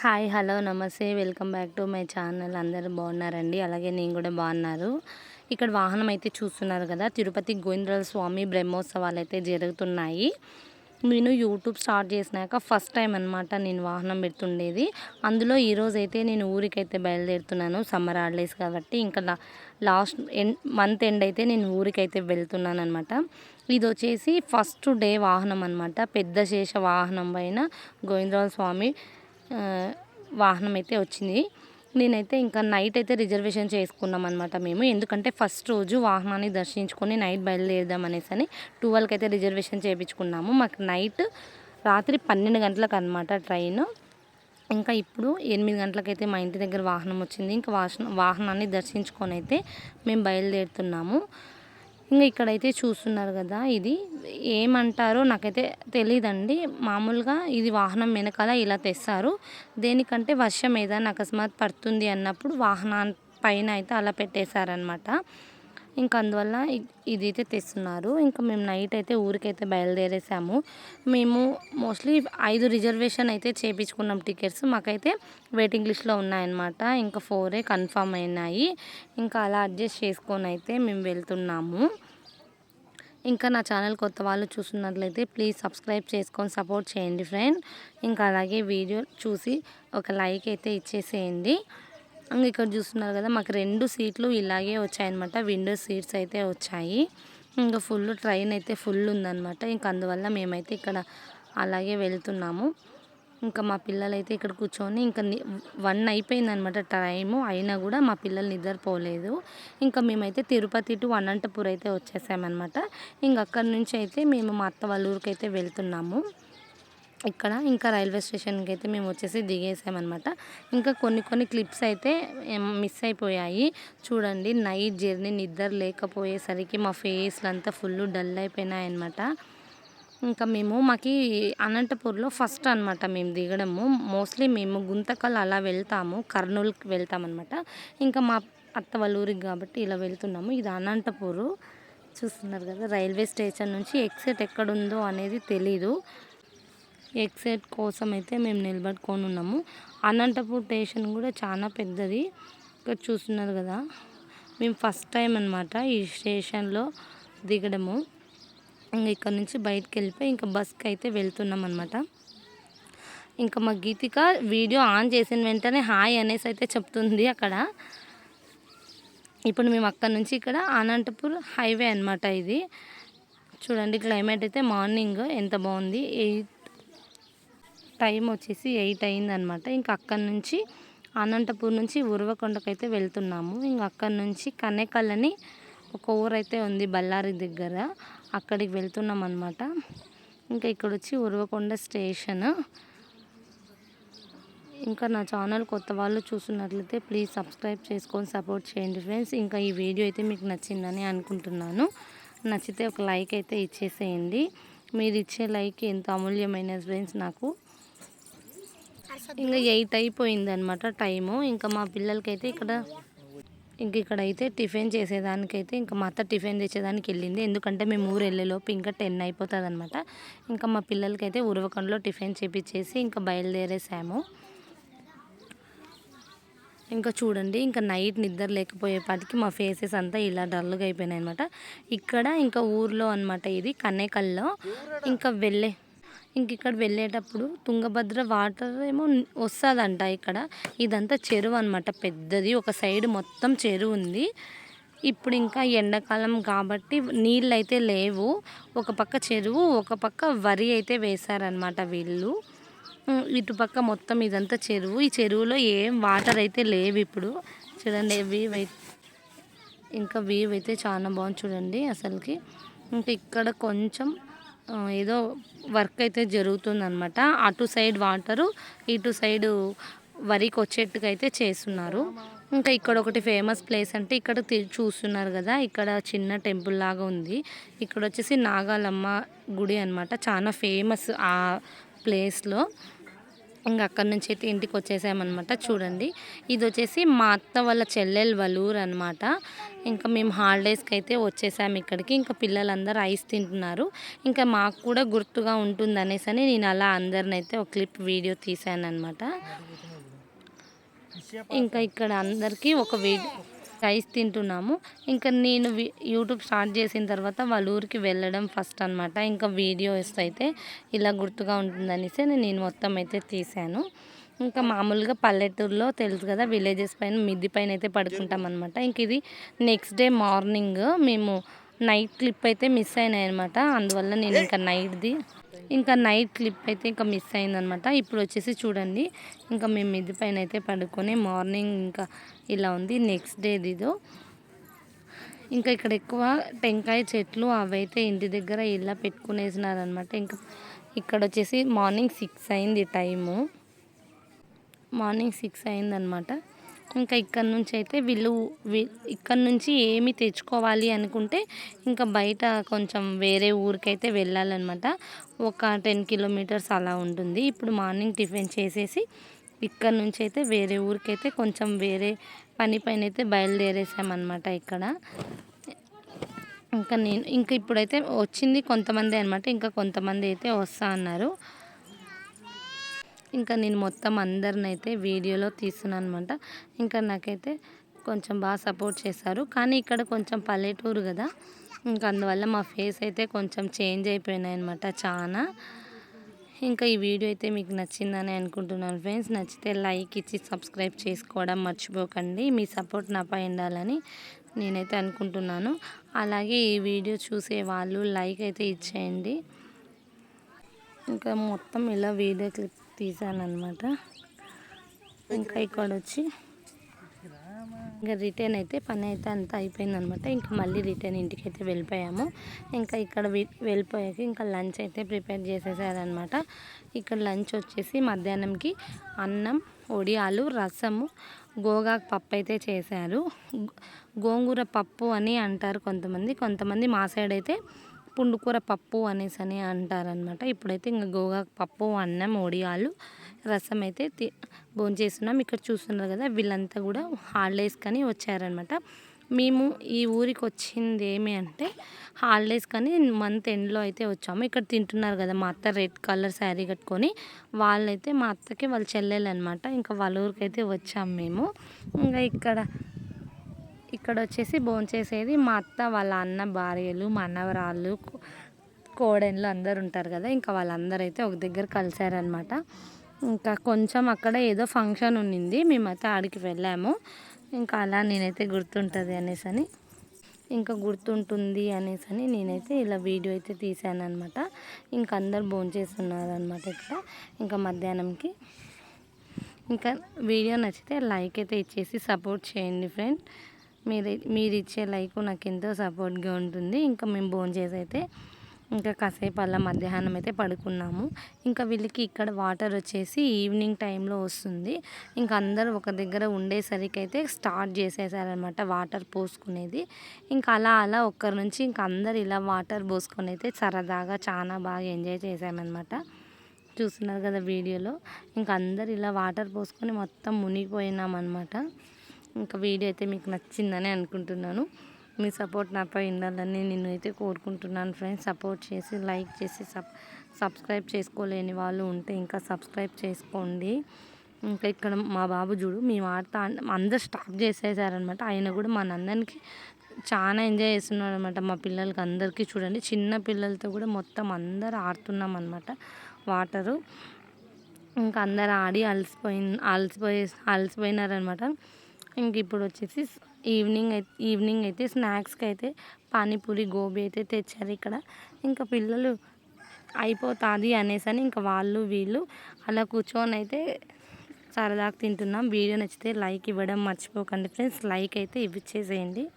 Hi hello నమస్తే welcome back to my channel. అందరూ బాగున్నారండి, అలాగే నేను కూడా బాగున్నారు. ఇక్కడ వాహనం అయితే చూస్తున్నారు కదా, తిరుపతి గోవిందరాజ స్వామి బ్రహ్మోత్సవాలు అయితే జరుగుతున్నాయి. నేను యూట్యూబ్ స్టార్ట్ చేసినాక ఫస్ట్ టైం అనమాట నేను వాహనం పెడుతుండేది. అందులో ఈరోజు అయితే నేను ఊరికైతే బయలుదేరుతున్నాను, సమ్మర్ హాలిడేస్ కాబట్టి. ఇంకా లాస్ట్ మంత్ ఎండ్ అయితే నేను ఊరికైతే వెళ్తున్నాను అనమాట. ఇది వచ్చేసి ఫస్ట్ డే వాహనం అనమాట. పెద్ద శేష వాహనం పైన గోవిందరాజ స్వామి వాహనం అయితే వచ్చింది. నేనైతే ఇంకా నైట్ అయితే రిజర్వేషన్ చేసుకున్నాం అనమాట మేము. ఎందుకంటే ఫస్ట్ రోజు వాహనాన్ని దర్శించుకొని నైట్ బయలుదేరదాం అనేసి అని 12కి అయితే రిజర్వేషన్ చేయించుకున్నాము. మాకు రాత్రి 12 గంటలకు అనమాట ట్రైన్. ఇంకా ఇప్పుడు 8 గంటలకైతే మా ఇంటి దగ్గర వాహనం వచ్చింది. ఇంకా వాహనాన్ని దర్శించుకొని అయితే మేము బయలుదేరుతున్నాము. ఇంకా ఇక్కడైతే చూస్తున్నారు కదా, ఇది ఏమంటారో నాకైతే తెలియదండి. మామూలుగా ఇది వాహనం వెనకాల ఇలా తెస్తారు. దేనికంటే వర్షం ఏదైనా అకస్మాత్ పడుతుంది అన్నప్పుడు వాహనం పైన అయితే అలా పెట్టేశారనమాట. ఇంకా అందువల్ల ఇదైతే తెస్తున్నారు. ఇంకా మేము నైట్ అయితే ఊరికైతే బయలుదేరేసాము. మేము మోస్ట్లీ 5 రిజర్వేషన్ అయితే చేయించుకున్నాం టికెట్స్. మాకైతే వెయిటింగ్ లిస్ట్లో ఉన్నాయన్నమాట. ఇంకా 4 కన్ఫర్మ్ అయినాయి. ఇంకా అలా అడ్జస్ట్ చేసుకొని అయితే మేము వెళ్తున్నాము. ఇంకా నా ఛానల్ కొత్త వాళ్ళు చూస్తున్నట్లయితే ప్లీజ్ సబ్స్క్రైబ్ చేసుకొని సపోర్ట్ చేయండి ఫ్రెండ్. ఇంకా అలాగే వీడియో చూసి ఒక లైక్ అయితే ఇచ్చేసేయండి. ఇంకా ఇక్కడ చూస్తున్నారు కదా, మాకు 2 సీట్లు ఇలాగే వచ్చాయన్నమాట. విండో సీట్స్ అయితే వచ్చాయి. ఇంకా ట్రైన్ అయితే ఫుల్ ఉందన్నమాట. ఇంకా అందువల్ల మేమైతే ఇక్కడ అలాగే వెళ్తున్నాము. ఇంకా మా పిల్లలు అయితే ఇక్కడ కూర్చొని ఇంకా 1 అయిపోయిందనమాట టైము. అయినా కూడా మా పిల్లలు నిద్రపోలేదు. ఇంకా మేమైతే తిరుపతి టు అనంతపూర్ అయితే వచ్చేసామన్నమాట. ఇంక అక్కడి నుంచి అయితే మేము మా అత్త వాళ్ళ ఊరికి అయితే వెళ్తున్నాము. ఇక్కడ ఇంకా రైల్వే స్టేషన్కి అయితే మేము వచ్చేసి దిగేసామన్నమాట. ఇంకా కొన్ని క్లిప్స్ అయితే మిస్ అయిపోయాయి. చూడండి, నైట్ జర్నీ నిద్ర లేకపోయేసరికి మా ఫేస్లు అంతా ఫుల్ డల్ అయిపోయినాయి అన్నమాట. ఇంకా మాకి అనంతపూర్లో ఫస్ట్ అనమాట మేము దిగడము. మోస్ట్లీ మేము గుంతకల్ అలా వెళ్తాము, కర్నూలుకి వెళ్తామన్నమాట. ఇంకా మా అత్త వాళ్ళ ఊరికి కాబట్టి ఇలా వెళ్తున్నాము. ఇది అనంతపూరు చూస్తున్నారు కదా. రైల్వే స్టేషన్ నుంచి ఎగ్జిట్ ఎక్కడుందో అనేది తెలీదు. ఎగ్జిట్ కోసం అయితే మేము నిలబడుకొని ఉన్నాము. అనంతపూర్ స్టేషన్ కూడా చాలా పెద్దది. ఇక్కడ చూస్తున్నారు కదా, మేము ఫస్ట్ టైం అనమాట ఈ స్టేషన్లో దిగడము. ఇంకా ఇక్కడ నుంచి బయటకు వెళ్ళిపోయి ఇంకా బస్కి అయితే వెళ్తున్నాం అనమాట. ఇంకా మా గీతిక వీడియో ఆన్ చేసిన వెంటనే హాయ్ అనేసి అయితే చెప్తుంది అక్కడ. ఇప్పుడు మేము అక్కడ నుంచి ఇక్కడ అనంతపూర్ హైవే అనమాట. ఇది చూడండి, క్లైమేట్ అయితే మార్నింగ్ ఎంత బాగుంది. టైం వచ్చేసి 8 అయిందనమాట. ఇంకా అక్కడి నుంచి అనంతపూర్ నుంచి ఉరవకొండకైతే వెళ్తున్నాము. ఇంకా అక్కడి నుంచి కనేకల్లని ఒక ఊరైతే ఉంది బళ్ళారి దగ్గర, అక్కడికి వెళ్తున్నాం అనమాట. ఇంకా ఇక్కడ వచ్చి ఉరవకొండ స్టేషన్. ఇంకా నా ఛానల్ కొత్త వాళ్ళు చూస్తున్నట్లయితే ప్లీజ్ సబ్స్క్రైబ్ చేసుకొని సపోర్ట్ చేయండి ఫ్రెండ్స్. ఇంకా ఈ వీడియో అయితే మీకు నచ్చిందని అనుకుంటున్నాను. నచ్చితే ఒక లైక్ అయితే ఇచ్చేసేయండి. మీరు ఇచ్చే లైక్ ఎంత అమూల్యమైన ఫ్రెండ్స్ నాకు. ఇంకా 8 అయిపోయిందనమాట టైము. ఇంకా మా పిల్లలకైతే ఇక్కడైతే టిఫిన్ చేసేదానికైతే ఇంకా మా అత్త టిఫిన్ తెచ్చేదానికి వెళ్ళింది. ఎందుకంటే మేము ఊరు వెళ్ళేలోపు ఇంకా 10 అయిపోతుంది అనమాట. ఇంకా మా పిల్లలకైతే ఉరవకొండలో టిఫిన్ చేపించేసి ఇంకా బయలుదేరేసాము. ఇంకా చూడండి, ఇంకా నైట్ నిద్ర లేకపోయేపాటికి మా ఫేసెస్ అంతా ఇలా డల్గా అయిపోయినాయి అనమాట. ఇక్కడ ఇంకా ఊర్లో అనమాట, ఇది కనేకల్లో. ఇంకా ఇక్కడ వెళ్ళేటప్పుడు తుంగభద్ర వాటర్ ఏమో వస్తుందంట ఇక్కడ. ఇదంతా చెరువు అనమాట, పెద్దది. ఒక సైడ్ మొత్తం చెరువు ఉంది. ఇప్పుడు ఇంకా ఎండాకాలం కాబట్టి నీళ్ళు అయితే లేవు. ఒక పక్క చెరువు, ఒక పక్క వరి అయితే వేశారనమాట వీళ్ళు. ఇటుపక్క మొత్తం ఇదంతా చెరువు. ఈ చెరువులో ఏం వాటర్ అయితే లేవు ఇప్పుడు. చూడండి, వ్యూ అయితే చాలా బాగుంది చూడండి అసలుకి. ఇంకా ఇక్కడ కొంచెం ఏదో వర్క్ అయితే జరుగుతుందన్నమాట. అటు సైడ్ వాటరు, ఇటు సైడు వరికి వచ్చేట్టుగా అయితే చేస్తున్నారు. ఇంకా ఇక్కడ ఒకటి ఫేమస్ ప్లేస్ అంటే ఇక్కడ చూస్తున్నారు కదా, ఇక్కడ చిన్న టెంపుల్ లాగా ఉంది. ఇక్కడ వచ్చేసి నాగాలమ్మ గుడి అనమాట, చాలా ఫేమస్ ఆ ప్లేస్లో. ఇంకా అక్కడి నుంచి అయితే ఇంటికి వచ్చేసామన్నమాట. చూడండి, ఇది వచ్చేసి మా అత్త వాళ్ళ చెల్లెలు వాళ్ళ ఊరు అనమాట. ఇంకా మేము హాలిడేస్కి అయితే వచ్చేసాము ఇక్కడికి. ఇంకా పిల్లలందరూ ఐస్ తింటున్నారు. ఇంకా మాకు కూడా గుర్తుగా ఉంటుంది అనేసి అని నేను అలా అందరిని అయితే ఒక క్లిప్ వీడియో తీసాను అనమాట. ఇంకా ఇక్కడ అందరికీ ఒక ఐస్ తింటున్నాము. ఇంకా నేను యూట్యూబ్ స్టార్ట్ చేసిన తర్వాత వాళ్ళ ఊరికి వెళ్ళడం ఫస్ట్ అనమాట. ఇంకా వీడియోస్ అయితే ఇలా గుర్తుగా ఉంటుందనేసి నేను మొత్తం అయితే తీసాను. ఇంకా మామూలుగా పల్లెటూరులో తెలుసు కదా, విలేజెస్ పైన మిద్ది పైన అయితే పడుకుంటాం అనమాట. ఇంక ఇది నెక్స్ట్ డే మార్నింగ్ మేము నైట్ క్లిప్ అయితే మిస్ అయినాయి అనమాట. అందువల్ల నేను ఇంకా నైట్ క్లిప్ అయితే ఇంకా మిస్ అయిందనమాట. ఇప్పుడు వచ్చేసి చూడండి, ఇంకా మేము మిద్ది పైన అయితే పడుకొని మార్నింగ్ ఇంకా ఇలా ఉంది. నెక్స్ట్ డేది ఇదో. ఇంకా ఇక్కడ ఎక్కువ టెంకాయ చెట్లు అవైతే ఇంటి దగ్గర ఇలా పెట్టుకునేసినారనమాట. ఇంకా ఇక్కడ వచ్చేసి మార్నింగ్ 6 అయింది టైము. మార్నింగ్ 6 అయిందనమాట. ఇంకా ఇక్కడ నుంచి అయితే ఇక్కడ నుంచి ఏమి తెచ్చుకోవాలి అనుకుంటే ఇంకా బయట కొంచెం వేరే ఊరికైతే వెళ్ళాలన్నమాట. ఒక 10 కిలోమీటర్స్ అలా ఉంటుంది. ఇప్పుడు మార్నింగ్ టిఫిన్ చేసేసి ఇక్కడ నుంచి అయితే వేరే ఊరికైతే కొంచెం వేరే పని పైన అయితే బయలుదేరేసామన్నమాట. ఇక్కడ ఇంకా ఇప్పుడైతే వచ్చింది కొంతమంది అనమాట. ఇంకా కొంతమంది అయితే వస్తా అన్నారు. ఇంకా నేను మొత్తం అందరిని అయితే వీడియోలో తీస్తున్నాను అనమాట. ఇంకా నాకైతే కొంచెం బాగా సపోర్ట్ చేశారు. కానీ ఇక్కడ కొంచెం పల్లెటూరు కదా, ఇంకా అందువల్ల మా ఫేస్ అయితే కొంచెం చేంజ్ అయిపోయినాయి అనమాట చాలా. ఇంకా ఈ వీడియో అయితే మీకు నచ్చిందని అనుకుంటున్నాను ఫ్రెండ్స్. నచ్చితే లైక్ ఇచ్చి సబ్స్క్రైబ్ చేసుకోవడం మర్చిపోకండి. మీ సపోర్ట్ నాపై ఉండాలని నేనైతే అనుకుంటున్నాను. అలాగే ఈ వీడియో చూసే వాళ్ళు లైక్ అయితే ఇచ్చేయండి. ఇంకా మొత్తం ఇలా వీడియో క్లిప్ తీసానమాట. ఇంకా ఇక్కడ వచ్చి ఇంకా రిటర్న్ అయితే పని అయితే అంతా అయిపోయిందనమాట. ఇంకా మళ్ళీ రిటర్న్ ఇంటికి అయితే వెళ్ళిపోయాము. ఇంకా ఇక్కడ వెళ్ళిపోయాక ఇంకా లంచ్ అయితే ప్రిపేర్ చేసేసారనమాట. ఇక్కడ లంచ్ వచ్చేసి మధ్యాహ్నంకి అన్నం, వడియాలు, రసము, గోగాకు పప్పు అయితే చేశారు. గోంగూర పప్పు అని అంటారు కొంతమంది మా సైడ్ అయితే పుండుకూర పప్పు అనేసి అని అంటారనమాట. ఇప్పుడైతే ఇంకా గోగాకు పప్పు, అన్నం, వడియాలు, రసం అయితే భోంచేస్తున్నాం. ఇక్కడ చూస్తున్నారు కదా, వీళ్ళంతా కూడా హాలిడేస్ కానీ వచ్చారనమాట. మేము ఈ ఊరికి వచ్చింది ఏమి అంటే హాలిడేస్ కానీ మంత్ ఎండ్లో అయితే వచ్చాము. ఇక్కడ తింటున్నారు కదా మా అత్త రెడ్ కలర్ శారీ కట్టుకొని, వాళ్ళైతే మా అత్తకి వాళ్ళ చెల్లెలు అనమాట. ఇంకా వాళ్ళ ఊరికి అయితే వచ్చాము మేము. ఇంకా ఇక్కడ వచ్చేసి భోంచేసేది మా అత్త వాళ్ళ అన్న భార్యలు, మనవరాళ్ళు, కోడళ్ళు అందరు ఉంటారు కదా, ఇంకా వాళ్ళందరూ అయితే ఒక దగ్గర కలిశారనమాట. ఇంకా కొంచెం అక్కడ ఏదో ఫంక్షన్ ఉన్నింది, మేమైతే ఆడికి వెళ్ళాము. ఇంకా అలా నేనైతే గుర్తుంటుంది అనేసి నేనైతే ఇలా వీడియో అయితే తీసాను అనమాట. ఇంకా అందరు భోంచేస్తున్నారు అనమాట ఇక్కడ. ఇంకా మధ్యాహ్నంకి ఇంకా వీడియో నచ్చితే లైక్ అయితే ఇచ్చేసి సపోర్ట్ చేయండి ఫ్రెండ్. మీరు ఇచ్చే లైక్ నాకు ఎంతో సపోర్ట్గా ఉంటుంది. ఇంకా మేము భోంచేసి అయితే ఇంకా కాసేపు అలా మధ్యాహ్నం అయితే పడుకున్నాము. ఇంకా వీళ్ళకి ఇక్కడ వాటర్ వచ్చేసి ఈవినింగ్ టైంలో వస్తుంది. ఇంకా అందరూ ఒక దగ్గర ఉండేసరికి అయితే స్టార్ట్ చేసేసారనమాట వాటర్ పోసుకునేది. ఇంకా అలా ఒక్కరి నుంచి ఇంకా అందరు ఇలా వాటర్ పోసుకొని అయితే సరదాగా చాలా బాగా ఎంజాయ్ చేసామన్నమాట. చూస్తున్నారు కదా వీడియోలో. ఇంకా అందరు ఇలా వాటర్ పోసుకొని మొత్తం మునిగిపోయినామన్నమాట. ఇంకా వీడియో అయితే మీకు నచ్చిందని అనుకుంటున్నాను. మీ సపోర్ట్ నాపై ఉండాలని నేను అయితే కోరుకుంటున్నాను ఫ్రెండ్స్. సపోర్ట్ చేసి లైక్ చేసి సబ్స్క్రైబ్ చేసుకోలేని వాళ్ళు ఉంటే ఇంకా సబ్స్క్రైబ్ చేసుకోండి. ఇంకా ఇక్కడ మా బాబు చూడు, మేము ఆడుతా అందరు స్టాప్ చేసేసారనమాట. ఆయన కూడా మా నందనికి చాలా ఎంజాయ్ చేస్తున్నాడు అనమాట. మా పిల్లలకి అందరికీ చూడండి, చిన్న పిల్లలతో కూడా మొత్తం అందరు ఆడుతున్నాం అనమాట వాటరు. ఇంకా అందరు ఆడి అలసిపోయినారనమాట. ఇంక ఇప్పుడు వచ్చేసి ఈవినింగ్ అయితే స్నాక్స్కి అయితే పానీపూరి, గోబీ అయితే తెచ్చారు ఇక్కడ. ఇంకా పిల్లలు అయిపోతుంది అనేసి ఇంకా వీళ్ళు అలా కూర్చొని అయితే సరదాగా తింటున్నాం. వీడియో నచ్చితే లైక్ ఇవ్వడం మర్చిపోకండి ఫ్రెండ్స్. లైక్ అయితే ఇచ్చేసేయండి.